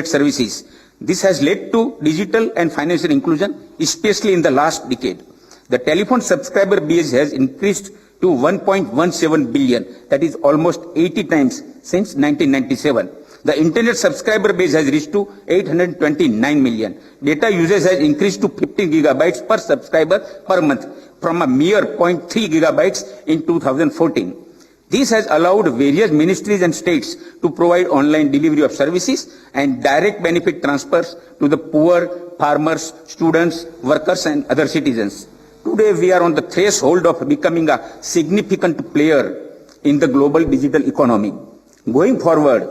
services. This has led to digital and financial inclusion, especially in the last decade. The telephone subscriber base has increased to 1.17 billion, that is almost 80 times since 1997. The internet subscriber base has reached to 829 million. Data usage has increased to 15 gigabytes per subscriber per month from a mere 0.3 gigabytes in 2014. This has allowed various ministries and states to provide online delivery of services and direct benefit transfers to the poor, farmers, students, workers and other citizens. Today we are on the threshold of becoming a significant player in the global digital economy. Going forward,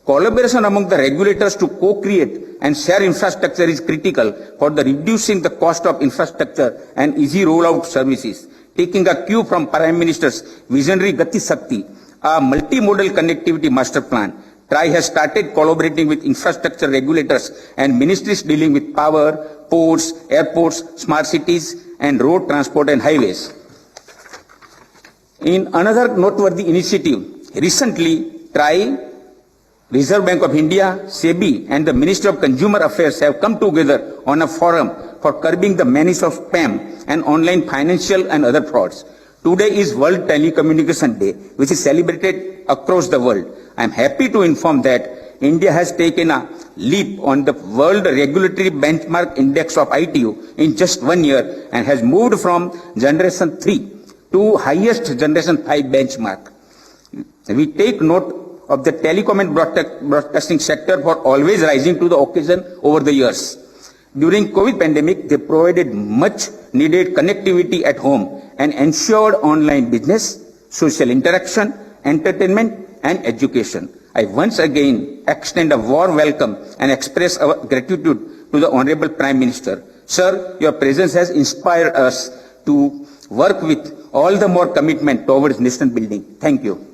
collaboration among the regulators to co-create and share infrastructure is critical for the reducing the cost of infrastructure and easy rollout services. Taking a cue from Prime Minister's visionary Gati Shakti, a multimodal connectivity master plan, TRAI has started collaborating with infrastructure regulators and ministries dealing with power, ports, airports, smart cities, and road transport and highways. In another noteworthy initiative, recently TRAI, Reserve Bank of India, SEBI, and the Ministry of Consumer Affairs have come together on a forum for curbing the menace of spam and online financial and other frauds. Today is World Telecommunication Day, which is celebrated across the world. I am happy to inform that India has taken a leap on the World Regulatory Benchmark Index of ITU in just 1 year and has moved from Generation 3 to highest Generation 5 benchmark. We take note of the telecom and broadcasting sector for always rising to the occasion over the years. During COVID pandemic, they provided much needed connectivity at home and ensured online business, social interaction, entertainment and education. I once again extend a warm welcome and express our gratitude to the Honorable Prime Minister. Sir, your presence has inspired us to work with all the more commitment towards nation building. Thank you.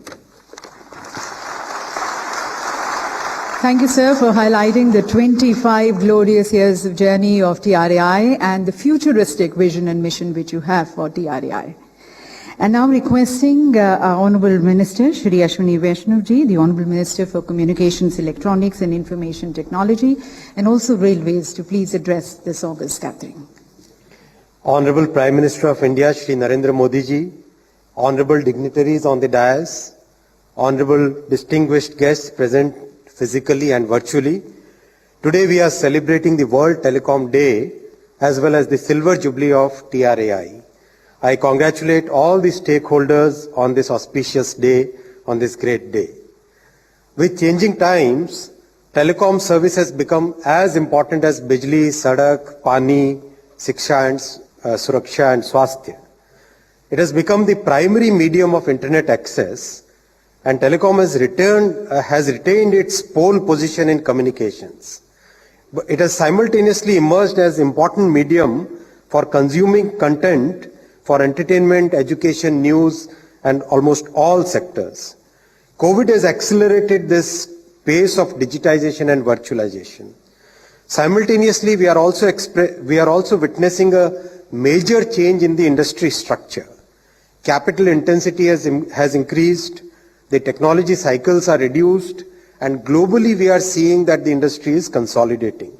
Thank you, sir, for highlighting the 25 glorious years of journey of TRAI and the futuristic vision and mission which you have for TRAI. And now requesting our Honourable Minister, Shri Ashwini Vaishnav ji, the Honourable Minister for Communications, Electronics and Information Technology, and also Railways, to please address this august gathering. Honourable Prime Minister of India, Shri Narendra Modi ji, Honourable dignitaries on the dais, Honourable distinguished guests present physically and virtually. Today we are celebrating the World Telecom Day as well as the Silver Jubilee of TRAI. I congratulate all the stakeholders on this auspicious day, on this great day. With changing times, telecom service has become as important as bijli, sadak, pani, siksha and suraksha and swasthya. It has become the primary medium of internet access, and telecom has retained its pole position in communications. But it has simultaneously emerged as important medium for consuming content for entertainment, education, news, and almost all sectors. COVID has accelerated this pace of digitization and virtualization. Simultaneously, we are also witnessing a major change in the industry structure. Capital intensity has increased, the technology cycles are reduced, and globally we are seeing that the industry is consolidating.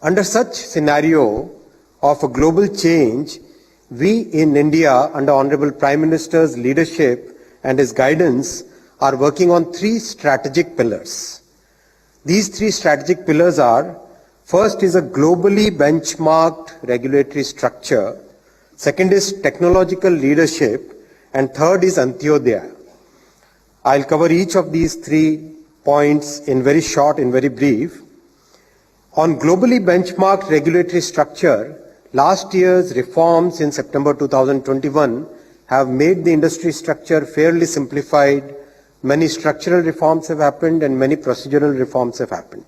Under such scenario of a global change, we in India, under Honorable Prime Minister's leadership and his guidance, are working on 3 strategic pillars. These 3 strategic pillars are: first is a globally benchmarked regulatory structure, second is technological leadership, and third is Antyodaya. I'll cover each of these 3 points in very short, in very brief. On globally benchmarked regulatory structure, last year's reforms in September 2021 have made the industry structure fairly simplified. Many structural reforms have happened and many procedural reforms have happened.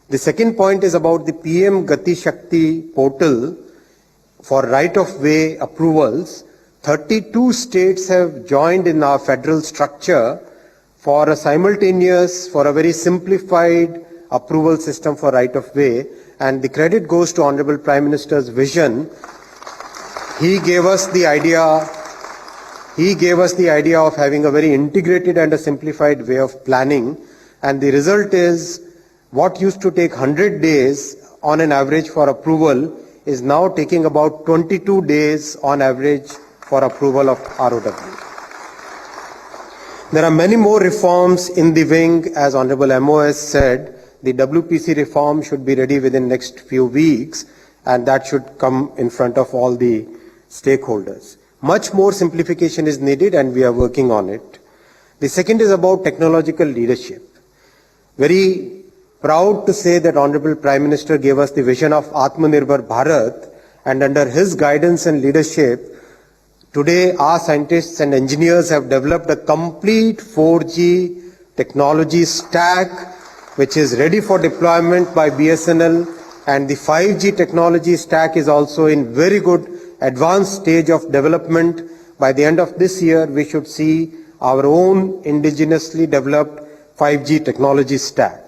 The second point is about the PM Gati Shakti portal for right-of-way approvals. 32 states have joined in our federal structure for a very simplified approval system for right-of-way, and the credit goes to Honorable Prime Minister's vision. He gave us the idea of having a very integrated and a simplified way of planning, and the result is What used to take 100 days on an average for approval is now taking about 22 days on average for approval of ROW. There are many more reforms in the wing. As Honorable MOS said, the WPC reform should be ready within next few weeks, and that should come in front of all the stakeholders. Much more simplification is needed, and we are working on it. The second is about technological leadership. Very proud to say that Honorable Prime Minister gave us the vision of Atmanirbhar Bharat, and under his guidance and leadership, today our scientists and engineers have developed a complete 4G technology stack which is ready for deployment by BSNL, and the 5G technology stack is also in very good advanced stage of development. By the end of this year, we should see our own indigenously developed 5G technology stack.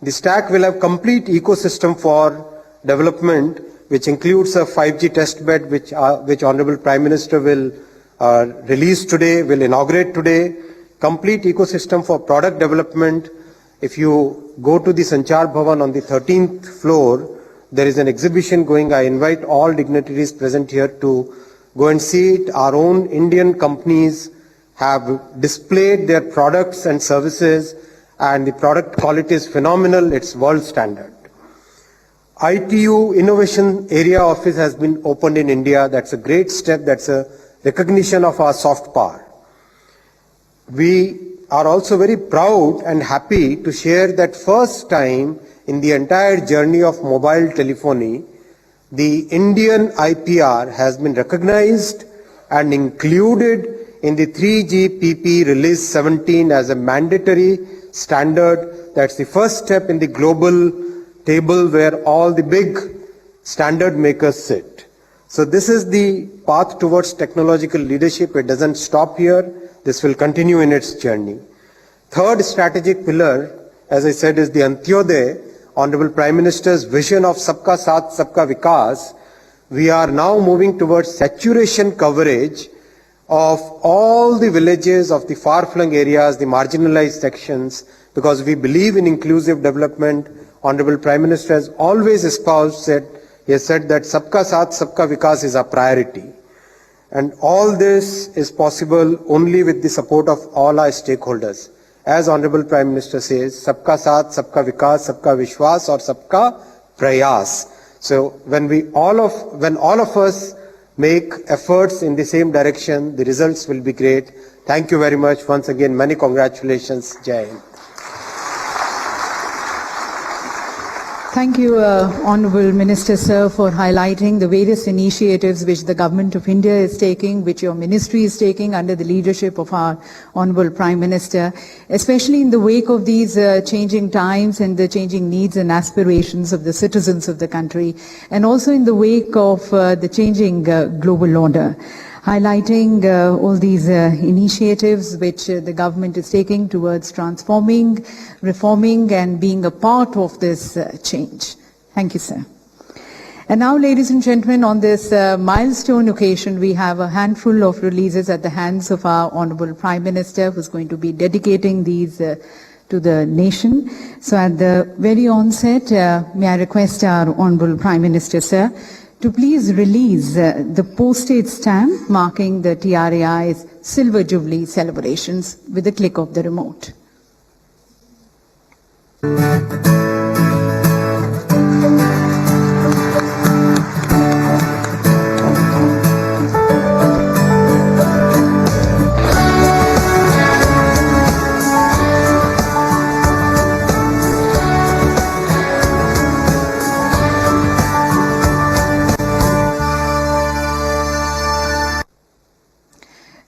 The stack will have complete ecosystem for development, which includes a 5G testbed, which Honorable Prime Minister will release today, will inaugurate today. Complete ecosystem for product development. If you go to the Sanchar Bhavan on the 13th floor, there is an exhibition going. I invite all dignitaries present here to go and see it. Our own Indian companies have displayed their products and services, and the product quality is phenomenal. It's world standard. ITU Innovation Area Office has been opened in India. That's a great step. That's a recognition of our soft power. We are also very proud and happy to share that first time in the entire journey of mobile telephony, the Indian IPR has been recognized and included in the 3GPP Release 17 as a mandatory standard. That's the first step in the global table where all the big standard makers sit. So this is the path towards technological leadership. It doesn't stop here. This will continue in its journey. Third strategic pillar, as I said, is the Antyodaya, Honorable Prime Minister's vision of Sabka Saath, Sabka Vikas. We are now moving towards saturation coverage of all the villages of the far-flung areas, the marginalized sections, because we believe in inclusive development. Honorable Prime Minister has always espoused that he has said that Sabka Saath, Sabka Vikas is a priority. And all this is possible only with the support of all our stakeholders. As Honorable Prime Minister says, Sabka Saath, Sabka Vikas, Sabka Vishwas, or Sabka Prayas. So when all of us make efforts in the same direction, the results will be great. Thank you very much. Once again, many congratulations. Jai Hind. Thank you, Honourable Minister, sir, for highlighting the various initiatives which the Government of India is taking, which your ministry is taking under the leadership of our Honourable Prime Minister, especially in the wake of these changing times and the changing needs and aspirations of the citizens of the country, and also in the wake of the changing global order. Highlighting all these initiatives which the government is taking towards transforming, reforming, and being a part of this change. Thank you, sir. And now, ladies and gentlemen, on this milestone occasion, we have a handful of releases at the hands of our Honourable Prime Minister, who's going to be dedicating these to the nation. So at the very onset, may I request our Honourable Prime Minister, sir, to please release the postage stamp marking the TRAI's Silver Jubilee celebrations with a click of the remote.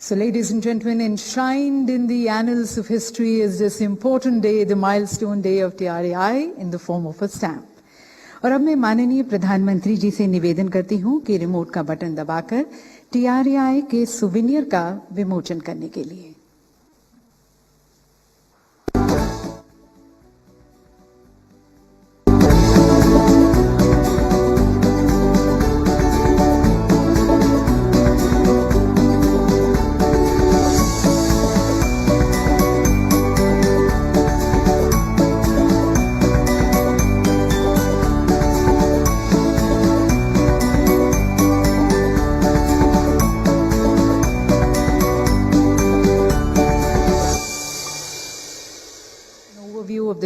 So, ladies and gentlemen, enshrined in the annals of history is this important day, the milestone day of TRAI in the form of a stamp. और अब मैं माननीय प्रधानमंत्री जी से निवेदन करती हूं कि रिमोट का बटन दबाकर TRAI के सुवेनियर का विमोचन करने के लिए।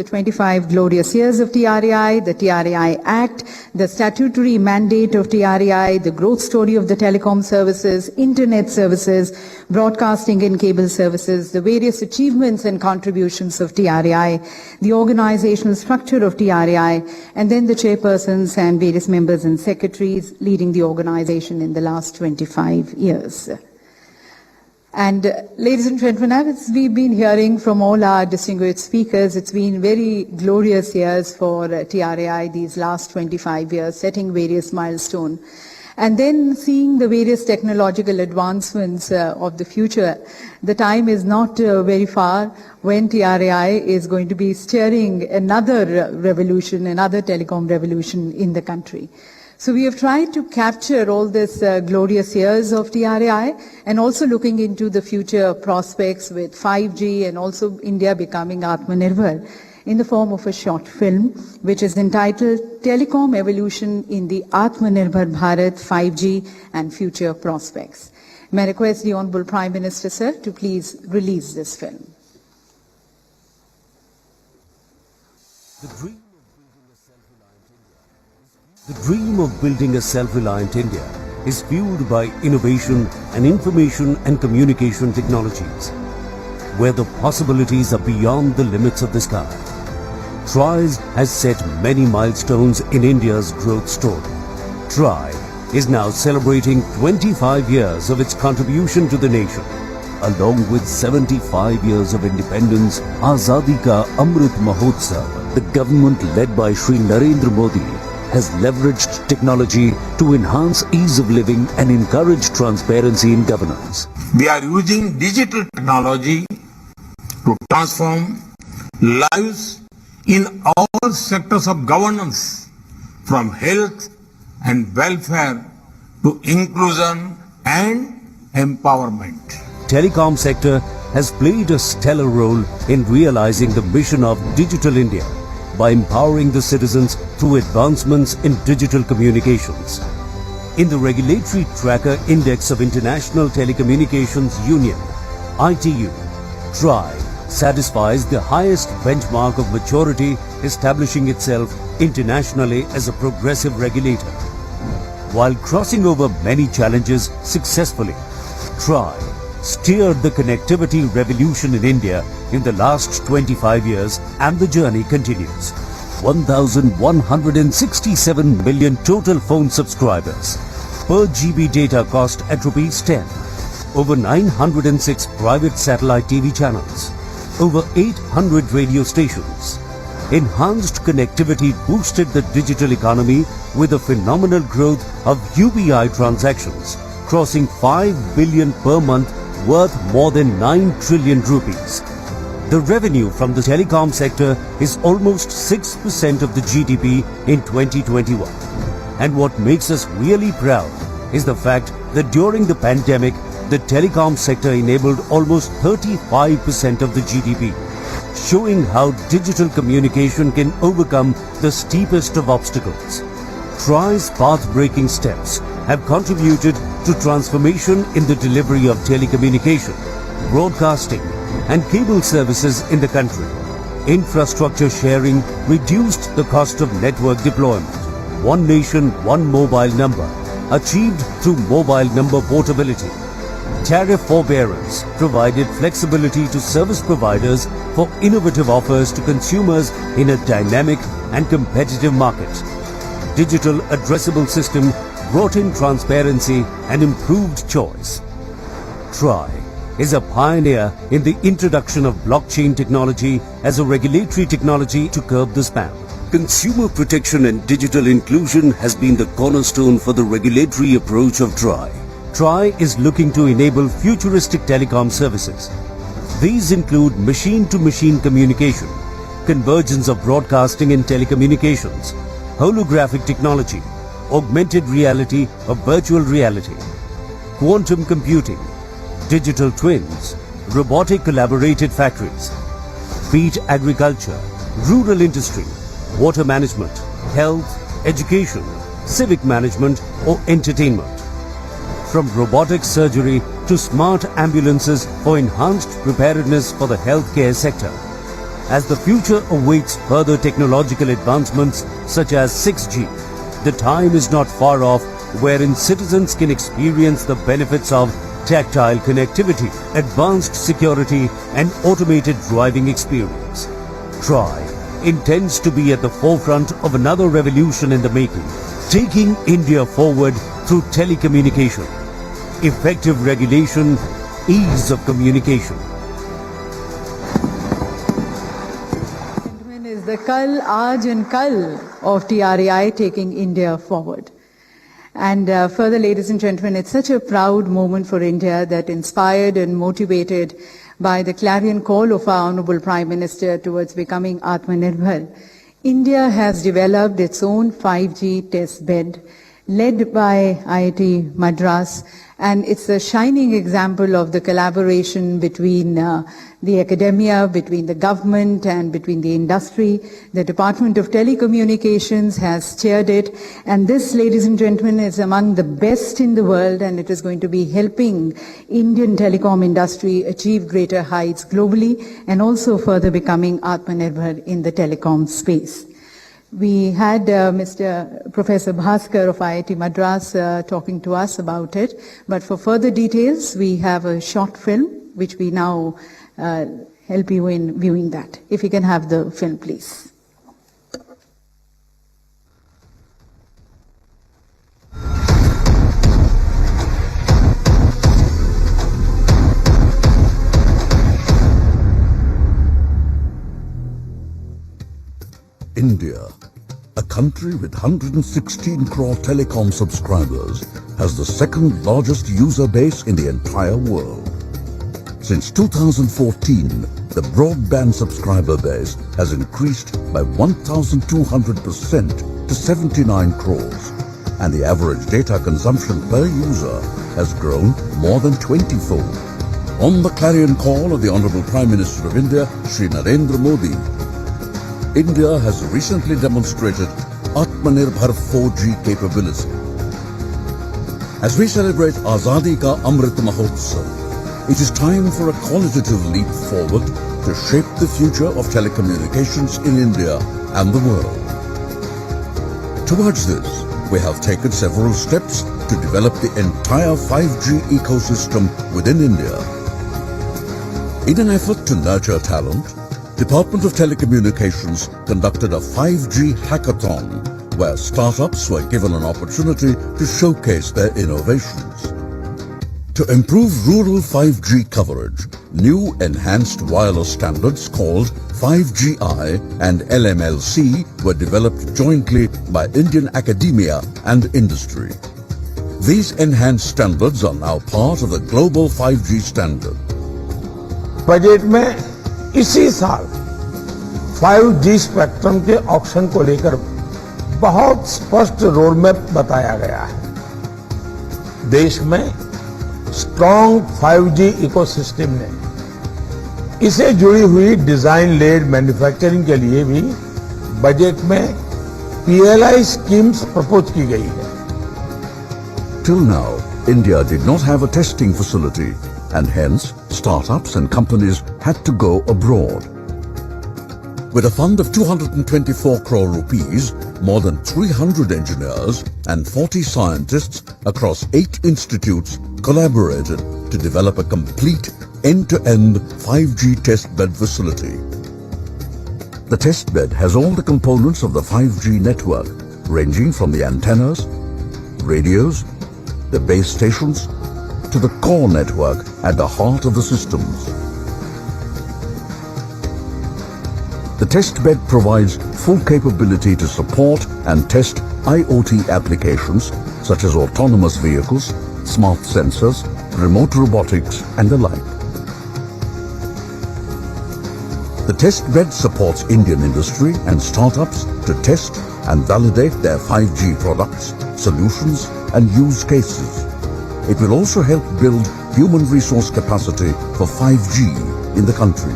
25 glorious years of TRAI, the TRAI Act, the statutory mandate of TRAI, the growth story of the telecom services, internet services, broadcasting and cable services, the various achievements and contributions of TRAI, the organizational structure of TRAI, and then the chairpersons and various members and secretaries leading the organization in the last 25 years. And ladies and gentlemen, as we've been hearing from all our distinguished speakers, it's been very glorious years for TRAI these last 25 years, setting various milestones. And then seeing the various technological advancements of the future, the time is not very far when TRAI is going to be steering another revolution, another telecom revolution in the country. So we have tried to capture all this glorious years of TRAI and also looking into the future prospects with 5G and also India becoming Atmanirbhar in the form of a short film which is entitled Telecom Evolution in the Atmanirbhar Bharat 5G and Future Prospects. May I request the Honorable Prime Minister, sir, to please release this film. The dream of building a self-reliant India is fueled by innovation and information and communication technologies, where the possibilities are beyond the limits of the sky. TRAI has set many milestones in India's growth story. TRAI is now celebrating 25 years of its contribution to the nation. Along with 75 years of independence, Azadi Ka Amrit Mahotsav, the government led by Shri Narendra Modi has leveraged technology to enhance ease of living and encourage transparency in governance. We are using digital technology to transform lives in all sectors of governance, from health and welfare to inclusion and empowerment. Telecom sector has played a stellar role in realizing the mission of Digital India by empowering the citizens through advancements in digital communications. In the Regulatory Tracker Index of International Telecommunications Union, ITU, TRAI satisfies the highest benchmark of maturity, establishing itself internationally as a progressive regulator. While crossing over many challenges successfully, TRAI steered the connectivity revolution in India in the last 25 years, and the journey continues. 1,167 million total phone subscribers, per GB data cost at ₹10, over 906 private satellite TV channels, over 800 radio stations. Enhanced connectivity boosted the digital economy with a phenomenal growth of UPI transactions, crossing 5 billion per month, worth more than 9 trillion rupees. The revenue from the telecom sector is almost 6% of the GDP in 2021. And what makes us really proud is the fact that during the pandemic, the telecom sector enabled almost 35% of the GDP, showing how digital communication can overcome the steepest of obstacles. TRAI's path-breaking steps have contributed to transformation in the delivery of telecommunication, broadcasting and cable services in the country. Infrastructure sharing reduced the cost of network deployment. One nation, one mobile number, achieved through mobile number portability. Tariff forbearance provided flexibility to service providers for innovative offers to consumers in a dynamic and competitive market. Digital addressable system brought in transparency and improved choice. TRAI is a pioneer in the introduction of blockchain technology as a regulatory technology to curb the spam. Consumer protection and digital inclusion has been the cornerstone for the regulatory approach of TRAI. TRAI is looking to enable futuristic telecom services. These include machine-to-machine communication, convergence of broadcasting and telecommunications, holographic technology, augmented reality or virtual reality, quantum computing, digital twins, robotic collaborated factories, feed agriculture, rural industry, water management, health, education, civic management or entertainment. From robotic surgery to smart ambulances for enhanced preparedness for the healthcare sector. as the future awaits further technological advancements such as 6G. The time is not far off wherein citizens can experience the benefits of tactile connectivity, advanced security and automated driving experience. TRAI intends to be at the forefront of another revolution in the making, taking India forward through telecommunication, effective regulation, ease of communication. Is the Kal, Aaj and Kal of TRAI taking India forward. And further, ladies and gentlemen, it's such a proud moment for India that, inspired and motivated by the clarion call of our Honorable Prime Minister towards becoming Atmanirbhar, India has developed its own 5G test bed led by IIT Madras, and it's a shining example of the collaboration between the academia, between the government and between the industry. The Department of Telecommunications has chaired it, and this, ladies and gentlemen, is among the best in the world, and it is going to be helping Indian telecom industry achieve greater heights globally and also further becoming Atmanirbhar in the telecom space. We had Professor Bhaskar of IIT Madras talking to us about it, but for further details, we have a short film which we now help you in viewing that. If you can have the film, please. India, a country with 116 crore telecom subscribers, has the second largest user base in the entire world. Since 2014, the broadband subscriber base has increased by 1,200% to 79 crores, and the average data consumption per user has grown more than 20-fold. On the clarion call of the Honorable Prime Minister of India, Shri Narendra Modi, India has recently demonstrated Atmanirbhar 4G capability. As we celebrate Azadi Ka Amrit Mahotsav, it is time for a qualitative leap forward to shape the future of telecommunications in India and the world. Towards this, we have taken several steps to develop the entire 5G ecosystem within India. In an effort to nurture talent, Department of Telecommunications conducted a 5G hackathon where startups were given an opportunity to showcase their innovations. To improve rural 5G coverage, new enhanced wireless standards called 5GI and LMLC were developed jointly by Indian academia and industry. These enhanced standards are now part of the global 5G standard. Budget में इसी साल 5G spectrum के auction को लेकर बहुत स्पष्ट road map बताया गया है। देश में स्ट्रॉन्ग 5G इकोसिस्टम ने इसे जुड़ी हुई डिजाइन लेड मैन्युफैक्चरिंग के लिए भी बजट में PLI स्कीम्स प्रपोज की गई है। Till now, India did not have a testing facility, and hence startups and companies had to go abroad. With a fund of 224 crore rupees, more than 300 engineers and 40 scientists across 8 institutes collaborated to develop a complete end-to-end 5G testbed facility. The testbed has all the components of the 5G network, ranging from the antennas, radios, the base stations, to the core network at the heart of the systems. The testbed provides full capability to support and test IoT applications such as autonomous vehicles, smart sensors, remote robotics and the like. The testbed supports Indian industry and startups to test and validate their 5G products, solutions and use cases. It will also help build human resource capacity for 5G in the country.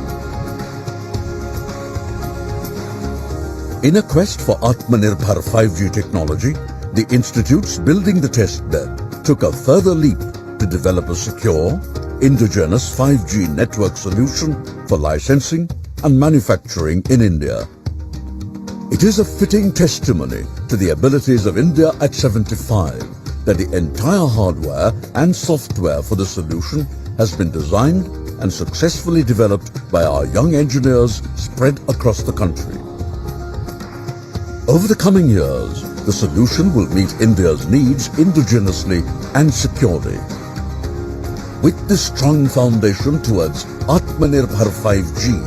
In a quest for Atmanirbhar 5G technology, the institutes building the testbed took a further leap to develop a secure, indigenous 5G network solution for licensing, and manufacturing in India. It is a fitting testimony to the abilities of India at 75 that the entire hardware and software for the solution has been designed and successfully developed by our young engineers spread across the country. Over the coming years, the solution will meet India's needs indigenously and securely. With this strong foundation towards Atmanirbhar 5G,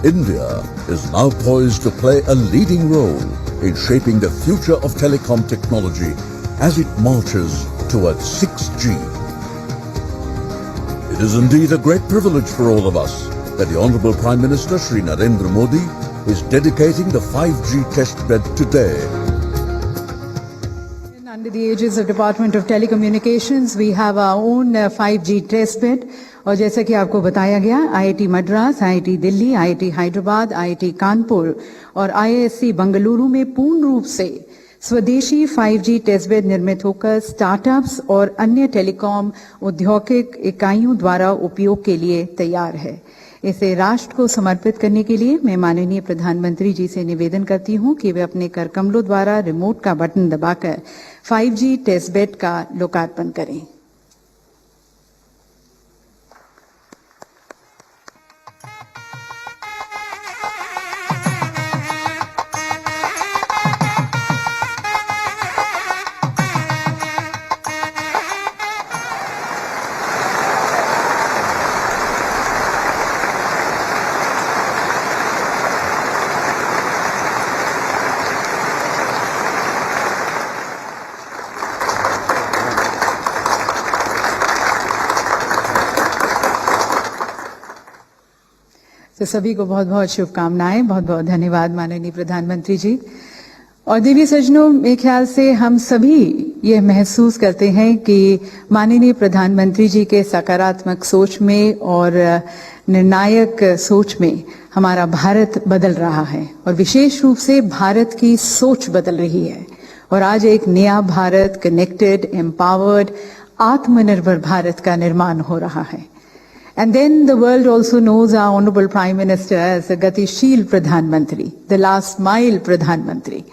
India is now poised to play a leading role in shaping the future of telecom technology as it marches towards 6G. It is indeed a great privilege for all of us that the Honorable Prime Minister Shri Narendra Modi is dedicating the 5G test bed today. Under the aegis of Department of Telecommunications, we have our own 5G test bed. और जैसा कि आपको बताया गया, IIT Madras, IIT Delhi, IIT Hyderabad, IIT Kanpur और IISc Bengaluru में पूर्ण रूप से स्वदेशी 5G टेस्ट बेड निर्मित होकर स्टार्टअप्स और अन्य टेलीकॉम औद्योगिक इकाइयों द्वारा उपयोग के लिए तैयार है। इसे राष्ट्र को समर्पित करने के लिए मैं माननीय प्रधानमंत्री जी से निवेदन करती हूं कि वे अपने कर कमलों द्वारा रिमोट का बटन दबाकर 5G टेस्ट बेड का लोकार्पण करें। तो सभी को बहुत बहुत शुभकामनाएं, बहुत बहुत धन्यवाद माननीय प्रधानमंत्री जी। और देवी सज्जनों, मेरे ख्याल से हम सभी ये महसूस करते हैं कि माननीय प्रधानमंत्री जी के सकारात्मक सोच में और निर्णायक सोच में हमारा भारत बदल रहा है और विशेष रूप से भारत की सोच बदल रही है और आज एक नया भारत, कनेक्टेड, एम्पावर्ड, आत्मनिर्भर भारत का निर्माण हो रहा है। And then the world also knows our Honorable Prime Minister as a Gatishil Pradhan Mantri, the last mile Pradhan Mantri.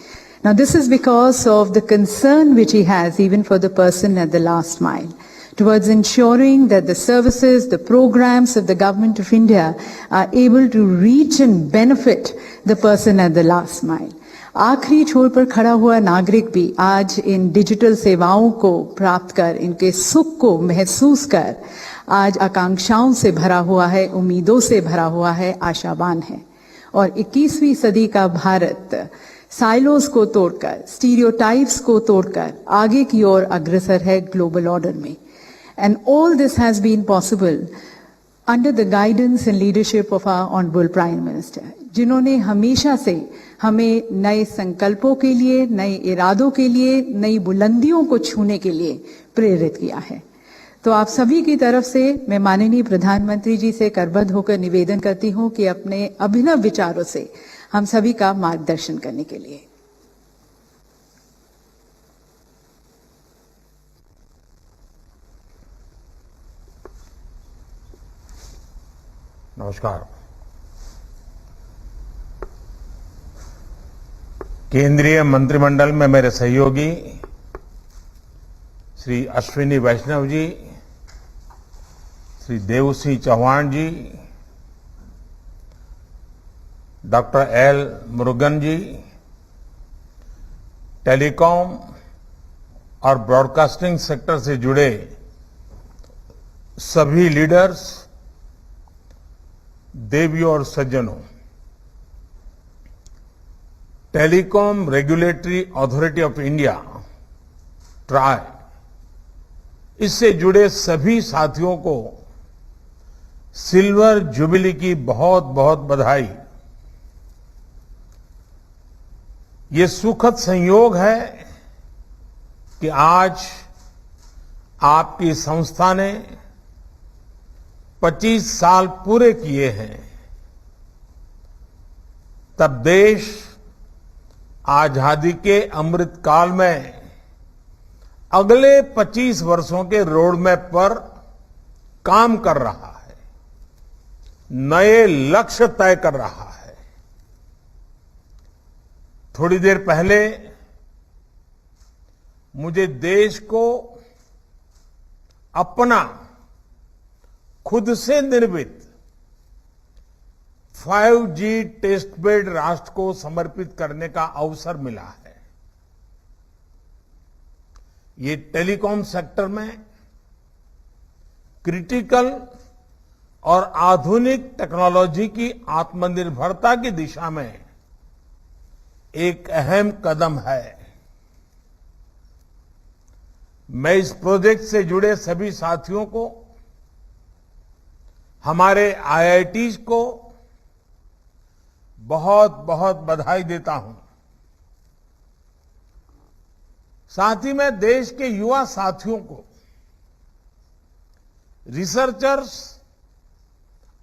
Now this is because of the concern which he has even for the person at the last mile, towards ensuring that the services, the programs of the Government of India are able to reach and benefit the person at the last mile. आखिरी छोर पर खड़ा हुआ नागरिक भी आज इन digital सेवाओं को प्राप्त कर, इनके सुख को महसूस कर आज आकांक्षाओं से भरा हुआ है, उम्मीदों से भरा हुआ है, आशावान है। और 21वीं सदी का भारत साइलोस को तोड़कर, स्टीरियोटाइप्स को तोड़कर आगे की ओर अग्रसर है ग्लोबल ऑर्डर में। And all this has been possible under the guidance and leadership of our honourable prime minister, जिन्होंने हमेशा से हमें नए संकल्पों के लिए, नए इरादों के लिए, नई बुलंदियों को छूने के लिए प्रेरित किया है। तो आप सभी की तरफ से मैं माननीय प्रधानमंत्री जी से करबद्ध होकर निवेदन करती हूं कि अपने अभिनव विचारों से हम सभी का मार्गदर्शन करने के लिए। नमस्कार। केंद्रीय मंत्रिमंडल में मेरे सहयोगी श्री अश्विनी वैष्णव जी, श्री देवसिंह चौहान जी, डॉक्टर एल मुरुगन जी, टेलीकॉम और ब्रॉडकास्टिंग सेक्टर से जुड़े सभी लीडर्स, देवियों और सज्जनों, telecom regulatory authority of India try, इससे जुड़े सभी साथियों को सिल्वर जुबिली की बहुत बहुत बधाई। ये सुखद संयोग है कि आज आपकी संस्था ने 25 साल पूरे किए हैं। तब देश आजादी के अमृत काल में अगले 25 वर्षों के रोड मैप पर काम कर रहा है। नए लक्ष्य तय कर रहा है। थोड़ी देर पहले मुझे देश को अपना खुद से निर्मित 5G टेस्ट बेड राष्ट्र को समर्पित करने का अवसर मिला है। ये टेलीकॉम सेक्टर में क्रिटिकल और आधुनिक टेक्नोलॉजी की आत्मनिर्भरता की दिशा में एक अहम कदम है। मैं इस प्रोजेक्ट से जुड़े सभी साथियों को, हमारे IITs को बहुत बहुत बधाई देता हूं। साथ ही मैं देश के युवा साथियों को, रिसर्चर्स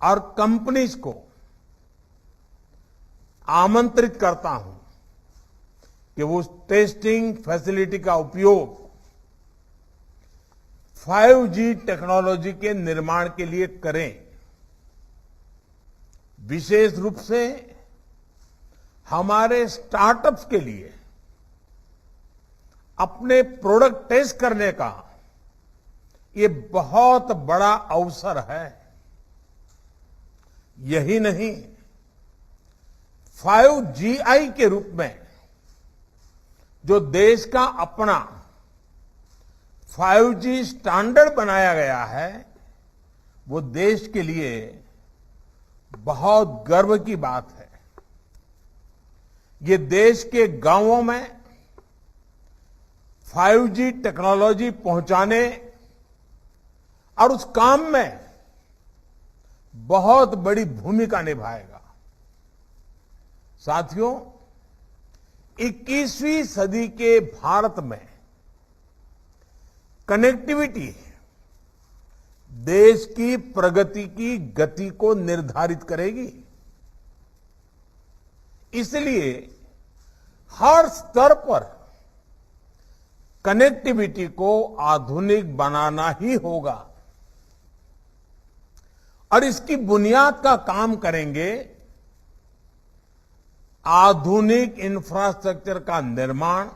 और कंपनीज को आमंत्रित करता हूं कि वो टेस्टिंग फैसिलिटी का उपयोग 5G टेक्नोलॉजी के निर्माण के लिए करें। विशेष रूप से हमारे स्टार्टअप्स के लिए अपने प्रोडक्ट टेस्ट करने का ये बहुत बड़ा अवसर है। यही नहीं, 5GI के रूप में जो देश का अपना 5G स्टैंडर्ड बनाया गया है, वो देश के लिए बहुत गर्व की बात है। ये देश के गांवों में 5G टेक्नोलॉजी पहुंचाने और उस काम में बहुत बड़ी भूमिका निभाएगा। साथियों, 21वीं सदी के भारत में कनेक्टिविटी देश की प्रगति की गति को निर्धारित करेगी। इसलिए हर स्तर पर कनेक्टिविटी को आधुनिक बनाना ही होगा और इसकी बुनियाद का काम करेंगे आधुनिक इंफ्रास्ट्रक्चर का निर्माण,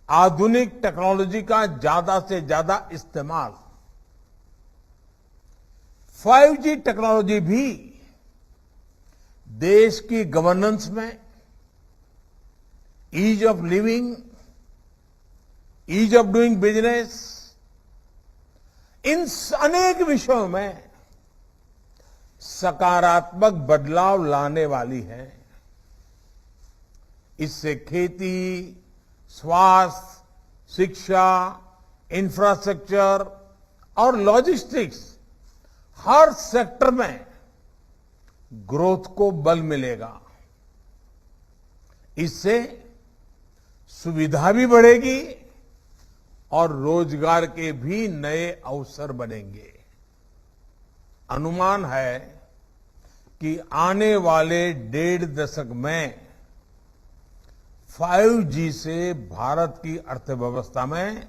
आधुनिक टेक्नोलॉजी का ज्यादा से ज्यादा इस्तेमाल। 5G टेक्नोलॉजी भी देश की गवर्नेंस में, ease of living, ease of doing business, इन अनेक विषयों में सकारात्मक बदलाव लाने वाली है। इससे खेती, स्वास्थ्य, शिक्षा, इंफ्रास्ट्रक्चर और लॉजिस्टिक्स, हर सेक्टर में ग्रोथ को बल मिलेगा। इससे सुविधा भी बढ़ेगी और रोजगार के भी नए अवसर बनेंगे। अनुमान है कि आने वाले 1.5 दशक में 5G से भारत की अर्थव्यवस्था में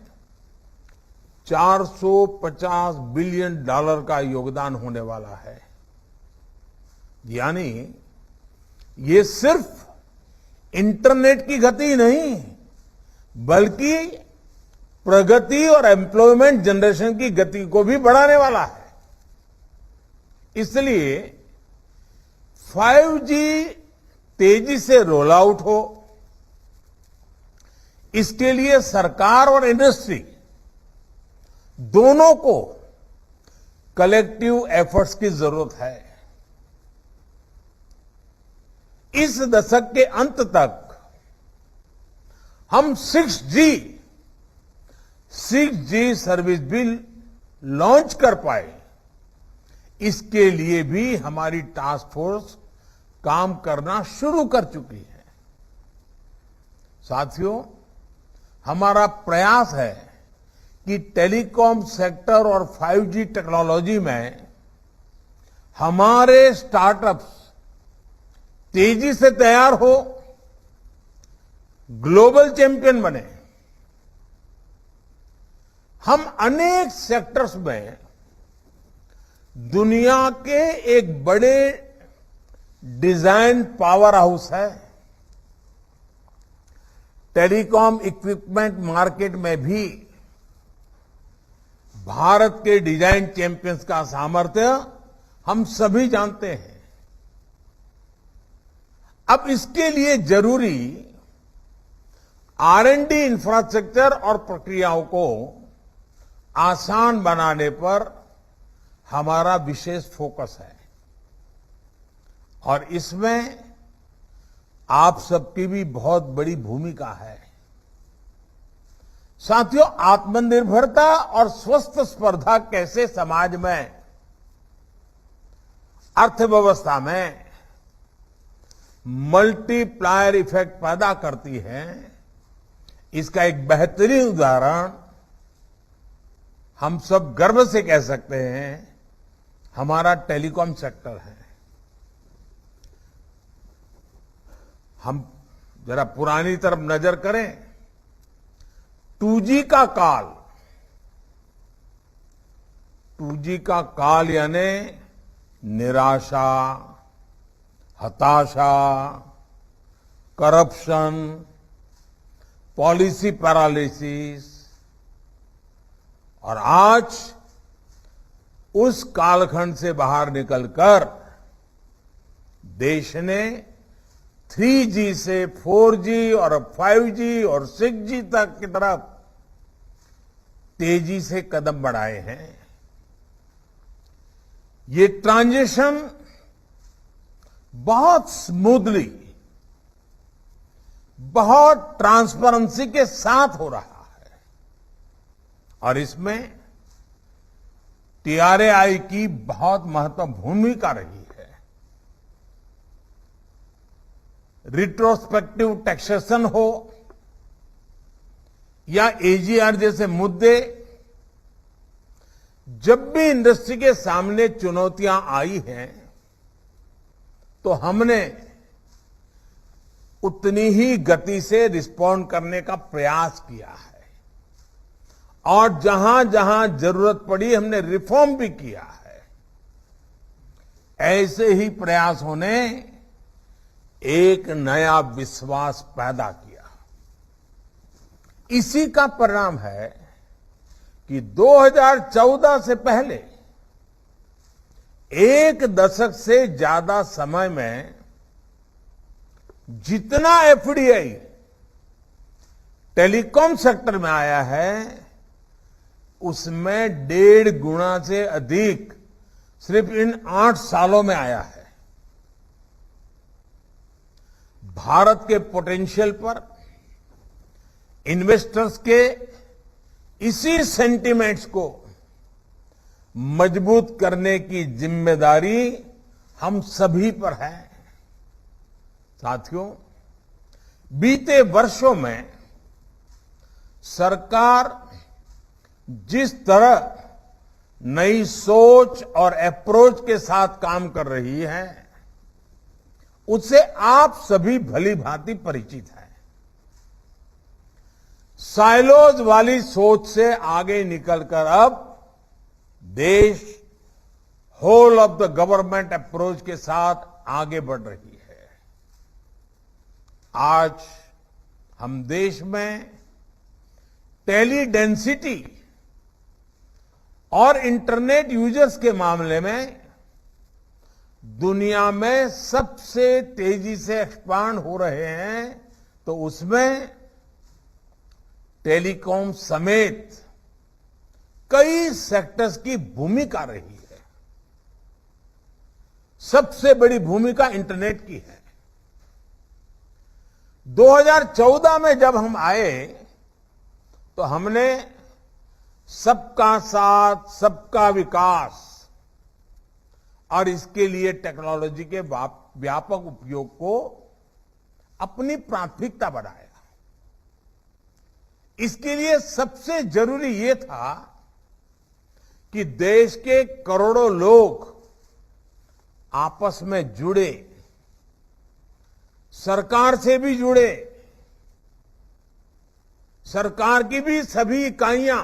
$450 बिलियन का योगदान होने वाला है। यानी ये सिर्फ इंटरनेट की गति नहीं, बल्कि प्रगति और एम्प्लॉयमेंट जनरेशन की गति को भी बढ़ाने वाला है। इसलिए 5G तेजी से रोल आउट हो, इसके लिए सरकार और इंडस्ट्री दोनों को कलेक्टिव एफर्ट्स की जरूरत है। इस दशक के अंत तक हम 6G सर्विस भी लॉन्च कर पाए, इसके लिए भी हमारी टास्क फोर्स काम करना शुरू कर चुकी है। साथियों, हमारा प्रयास है कि टेलीकॉम सेक्टर और 5G टेक्नोलॉजी में हमारे स्टार्टअप्स तेजी से तैयार हो, ग्लोबल चैंपियन बने। हम अनेक सेक्टर्स में दुनिया के एक बड़े डिजाइन पावर हाउस है। टेलीकॉम इक्विपमेंट मार्केट में भी भारत के डिजाइन चैंपियंस का सामर्थ्य हम सभी जानते हैं। अब इसके लिए जरूरी R&D इंफ्रास्ट्रक्चर और प्रक्रियाओं को आसान बनाने पर हमारा विशेष फोकस है और इसमें आप सबकी भी बहुत बड़ी भूमिका है। साथियों, आत्मनिर्भरता और स्वस्थ स्पर्धा कैसे समाज में, अर्थव्यवस्था में मल्टीप्लायर इफेक्ट पैदा करती है, इसका एक बेहतरीन उदाहरण हम सब गर्व से कह सकते हैं हमारा टेलीकॉम सेक्टर है। हम जरा पुरानी तरफ नजर करें, 2G का काल, 2G का काल यानी निराशा, हताशा, करप्शन, पॉलिसी पैरालिसिस, और आज उस कालखंड से बाहर निकलकर देश ने 3G से 4G और 5G और 6G तक की तरफ तेजी से कदम बढ़ाए हैं। ये ट्रांजिशन बहुत स्मूथली, बहुत ट्रांसपेरेंसी के साथ हो रहा है और इसमें TRAI की बहुत महत्वपूर्ण भूमिका रही है। रिट्रोस्पेक्टिव टैक्सेशन हो या AGR जैसे मुद्दे, जब भी इंडस्ट्री के सामने चुनौतियां आई हैं तो हमने उतनी ही गति से रिस्पॉन्ड करने का प्रयास किया है और जहां जहां जरूरत पड़ी हमने रिफॉर्म भी किया है। ऐसे ही प्रयासों ने एक नया विश्वास पैदा किया। इसी का परिणाम है कि 2014 से पहले एक दशक से ज्यादा समय में जितना FDI टेलीकॉम सेक्टर में आया है उसमें 1.5 गुना से अधिक सिर्फ इन 8 सालों में आया है। भारत के पोटेंशियल पर इन्वेस्टर्स के इसी सेंटिमेंट्स को मजबूत करने की जिम्मेदारी हम सभी पर है। साथियों, बीते वर्षों में सरकार जिस तरह नई सोच और अप्रोच के साथ काम कर रही है उससे आप सभी भली भांति परिचित हैं। साइलोज वाली सोच से आगे निकलकर अब देश whole of the government approach के साथ आगे बढ़ रही है। आज हम देश में टेली डेंसिटी और इंटरनेट यूजर्स के मामले में दुनिया में सबसे तेजी से एक्सपांड हो रहे हैं तो उसमें टेलीकॉम समेत कई सेक्टर्स की भूमिका रही है। सबसे बड़ी भूमिका इंटरनेट की है। 2014 में जब हम आए तो हमने सबका साथ, सबका विकास और इसके लिए टेक्नोलॉजी के व्यापक उपयोग को अपनी प्राथमिकता बनाया। इसके लिए सबसे जरूरी ये था कि देश के करोड़ों लोग आपस में जुड़े, सरकार से भी जुड़े, सरकार की भी सभी इकाइयां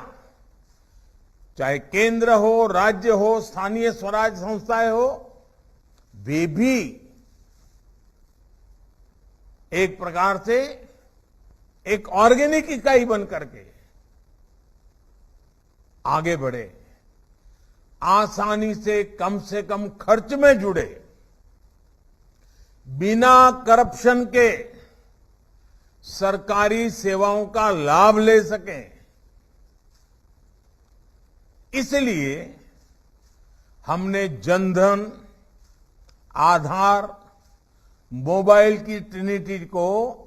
चाहे केंद्र हो, राज्य हो, स्थानीय स्वराज संस्थाएं हो, वे भी एक प्रकार से एक ऑर्गेनिक इकाई बन करके आगे बढ़े, आसानी से कम खर्च में जुड़े, बिना करप्शन के सरकारी सेवाओं का लाभ ले सकें। इसलिए हमने जनधन, आधार, मोबाइल की ट्रिनिटी को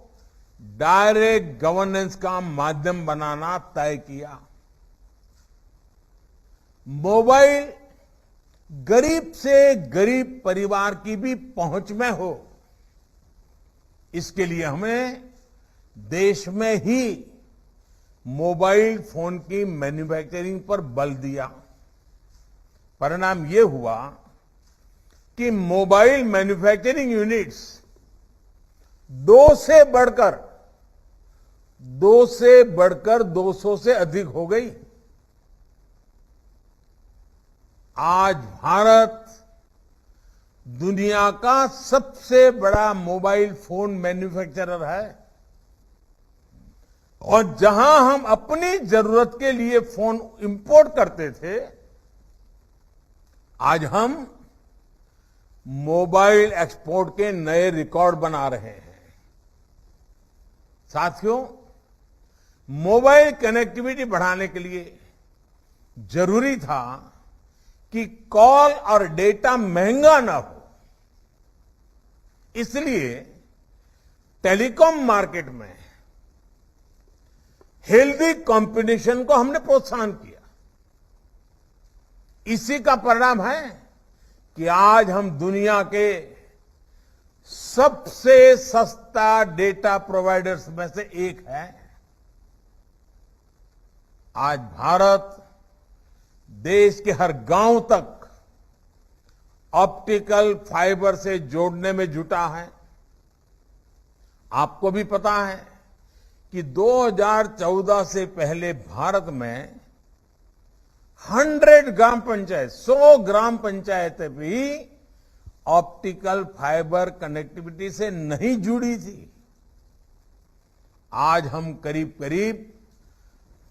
डायरेक्ट गवर्नेंस का माध्यम बनाना तय किया। मोबाइल गरीब से गरीब परिवार की भी पहुंच में हो, इसके लिए हमें देश में ही मोबाइल फोन की मैन्युफैक्चरिंग पर बल दिया। परिणाम ये हुआ कि मोबाइल मैन्युफैक्चरिंग यूनिट्स 2 से बढ़कर 200 से अधिक हो गई। आज भारत दुनिया का सबसे बड़ा मोबाइल फोन मैन्युफैक्चरर है और जहां हम अपनी जरूरत के लिए फोन इंपोर्ट करते थे, आज हम मोबाइल एक्सपोर्ट के नए रिकॉर्ड बना रहे हैं। साथियों, मोबाइल कनेक्टिविटी बढ़ाने के लिए जरूरी था कि कॉल और डेटा महंगा ना हो, इसलिए टेलीकॉम मार्केट में हेल्दी कंपटीशन को हमने प्रोत्साहन किया। इसी का परिणाम है कि आज हम दुनिया के सबसे सस्ता डेटा प्रोवाइडर्स में से एक है। आज भारत देश के हर गांव तक ऑप्टिकल फाइबर से जोड़ने में जुटा है। आपको भी पता है कि 2014 से पहले भारत में 100 ग्राम पंचायतें भी ऑप्टिकल फाइबर कनेक्टिविटी से नहीं जुड़ी थी। आज हम करीब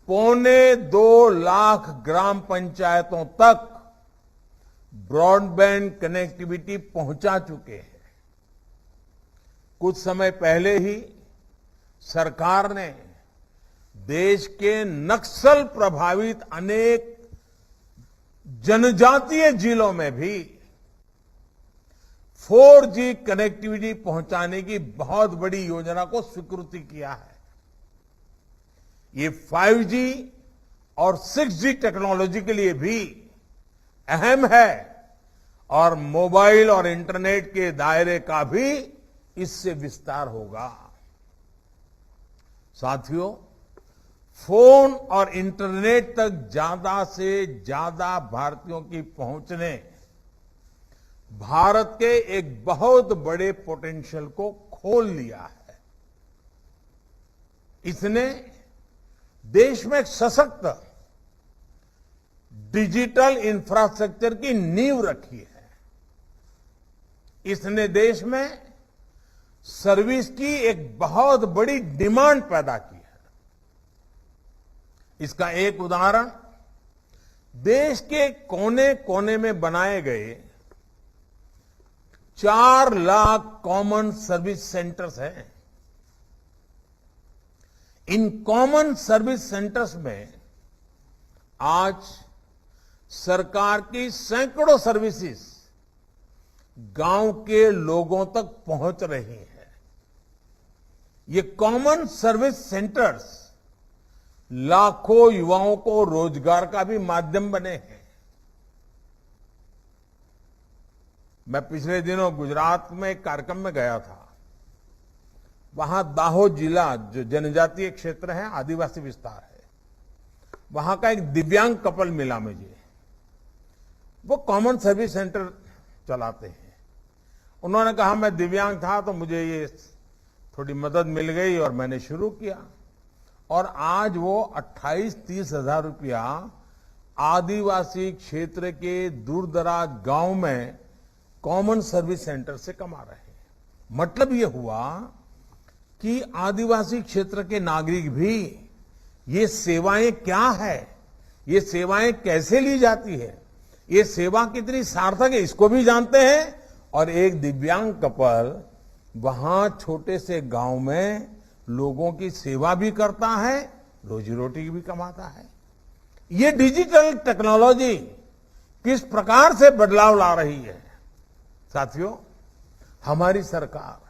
2.25 लाख ग्राम पंचायतों तक ब्रॉडबैंड कनेक्टिविटी पहुंचा चुके हैं। कुछ समय पहले ही सरकार ने देश के नक्सल प्रभावित अनेक जनजातीय जिलों में भी 4G कनेक्टिविटी पहुंचाने की बहुत बड़ी योजना को स्वीकृति किया है। ये 5G और 6G टेक्नोलॉजी के लिए भी अहम है और मोबाइल और इंटरनेट के दायरे का भी इससे विस्तार होगा। साथियों, फोन और इंटरनेट तक ज्यादा से ज्यादा भारतीयों की पहुंच ने भारत के एक बहुत बड़े पोटेंशियल को खोल लिया है। इसने देश में एक सशक्त डिजिटल इंफ्रास्ट्रक्चर की नींव रखी है। इसने देश में सर्विस की एक बहुत बड़ी डिमांड पैदा की है। इसका एक उदाहरण देश के कोने कोने में बनाए गए 4 लाख कॉमन सर्विस सेंटर्स हैं। इन कॉमन सर्विस सेंटर्स में आज सरकार की सैकड़ों सर्विसेज गांव के लोगों तक पहुंच रही हैं। ये कॉमन सर्विस सेंटर्स लाखों युवाओं को रोजगार का भी माध्यम बने हैं। मैं पिछले दिनों गुजरात में एक कार्यक्रम में गया था। वहां दाहोद जिला जो जनजातीय क्षेत्र है, आदिवासी विस्तार है, वहां का एक दिव्यांग कपल मिला मुझे। वो कॉमन सर्विस सेंटर चलाते हैं। उन्होंने कहा मैं दिव्यांग था तो मुझे ये थोड़ी मदद मिल गई और मैंने शुरू किया और आज वो 28-30 हजार रुपया आदिवासी क्षेत्र के दूरदराज गांव में कॉमन सर्विस सेंटर से कमा रहे हैं। मतलब ये हुआ कि आदिवासी क्षेत्र के नागरिक भी ये सेवाएं क्या है, ये सेवाएं कैसे ली जाती है, ये सेवा कितनी सार्थक है, इसको भी जानते हैं। और एक दिव्यांग कपल वहां छोटे से गांव में लोगों की सेवा भी करता है, रोजी रोटी भी कमाता है। ये डिजिटल टेक्नोलॉजी किस प्रकार से बदलाव ला रही है। साथियों, हमारी सरकार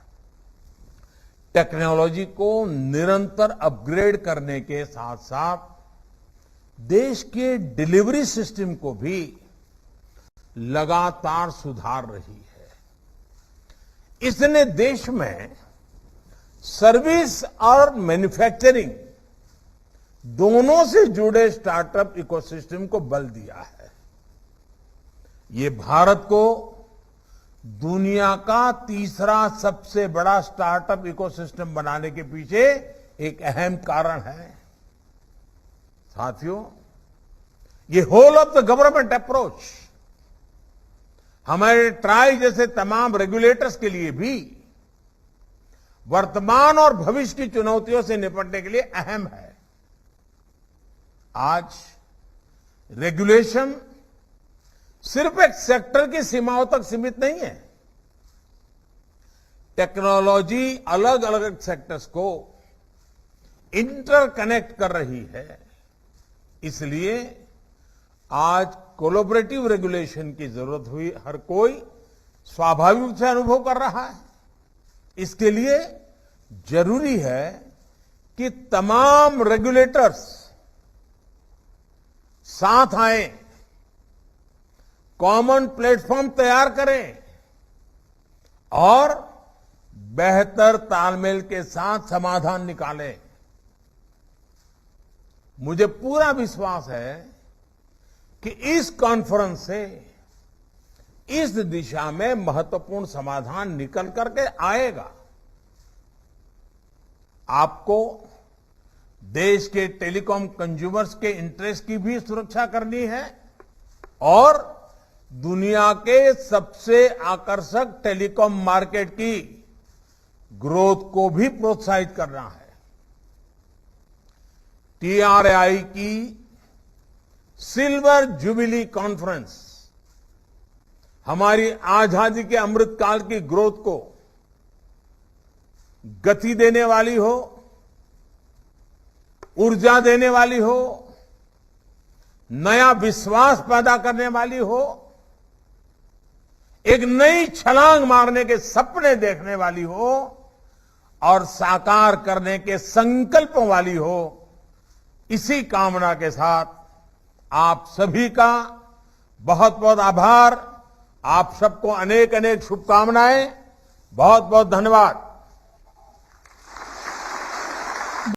टेक्नोलॉजी को निरंतर अपग्रेड करने के साथ साथ देश के डिलीवरी सिस्टम को भी लगातार सुधार रही है। इसने देश में सर्विस और मैन्युफैक्चरिंग दोनों से जुड़े स्टार्टअप इकोसिस्टम को बल दिया है। ये भारत को दुनिया का तीसरा सबसे बड़ा स्टार्टअप इकोसिस्टम बनाने के पीछे एक अहम कारण है। साथियों, ये whole of the government approach हमारे ट्राई जैसे तमाम रेगुलेटर्स के लिए भी वर्तमान और भविष्य की चुनौतियों से निपटने के लिए अहम है। आज रेगुलेशन सिर्फ एक सेक्टर की सीमाओं तक सीमित नहीं है। टेक्नोलॉजी अलग अलग सेक्टर्स को इंटरकनेक्ट कर रही है। इसलिए आज कोलैबोरेटिव रेगुलेशन की जरूरत हुई हर कोई स्वाभाविक रूप से अनुभव कर रहा है। इसके लिए जरूरी है कि तमाम रेगुलेटर्स साथ आए, कॉमन प्लेटफॉर्म तैयार करें और बेहतर तालमेल के साथ समाधान निकालें। मुझे पूरा विश्वास है कि इस कॉन्फ्रेंस से इस दिशा में महत्वपूर्ण समाधान निकल करके आएगा। आपको देश के टेलीकॉम कंज्यूमर्स के इंटरेस्ट की भी सुरक्षा करनी है और दुनिया के सबसे आकर्षक टेलीकॉम मार्केट की ग्रोथ को भी प्रोत्साहित करना है। TRAI की सिल्वर जुबिली कॉन्फ्रेंस हमारी आजादी के अमृतकाल की ग्रोथ को गति देने वाली हो, ऊर्जा देने वाली हो, नया विश्वास पैदा करने वाली हो, एक नई छलांग मारने के सपने देखने वाली हो और साकार करने के संकल्प वाली हो। इसी कामना के साथ आप सभी का बहुत बहुत आभार। आप सबको अनेक अनेक शुभकामनाएं। बहुत बहुत धन्यवाद।